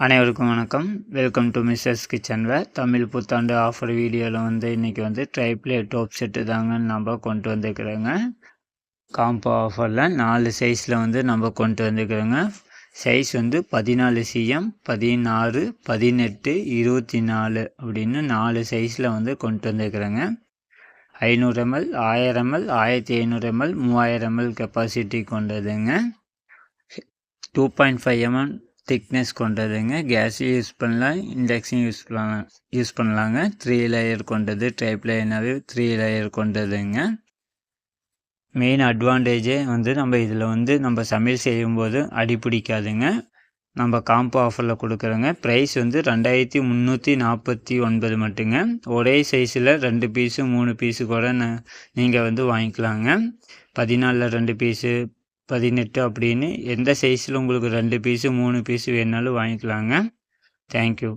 அனைவருக்கும் வணக்கம். Welcome to Mrs Kitchenware. Tamil புத்தாண்டு ஆஃபர் வீடியோவில் இன்றைக்கி ட்ரை பிளேட் டோப் செட்டு தாங்க நம்ம கொண்டு வந்துக்கிறோங்க. காம்போ ஆஃபரில் 4 சைஸில் நம்ம கொண்டு வந்துக்கிறோங்க. சைஸ் 14 cm, 16, 18, 24 அப்படின்னு 4 சைஸில் கொண்டு வந்துக்கிறோங்க. 500 ml, 1000 ml, 1500 ml, 3000 ml capacity கொண்டதுங்க. 2.5 mm திக்னஸ் கொண்டதுங்க. கேஸையும் யூஸ் பண்ணலாம், இண்டக்ஷன் யூஸ் பண்ணலாங்க. 3 லேயர் கொண்டது. ட்ரைப்ளைனாவே 3 லேயர் கொண்டதுங்க. மெயின் அட்வான்டேஜே நம்ம இதில் நம்ம சமையல் செய்யும்போது அடி பிடிக்காதுங்க. நம்ம காம்போ ஆஃபரில் கொடுக்குறோங்க. ப்ரைஸ் 2349 மட்டுங்க. ஒரே சைஸில் 2 பீஸு 3 பீஸு கூட நீங்கள் வாங்கிக்கலாங்க. 14 2 பீஸு, 18 அப்படின்னு எந்த சைஸில் உங்களுக்கு 2 பீஸு 3 பீஸு வேணாலும் வாங்கிக்கலாங்க. தேங்க்யூ.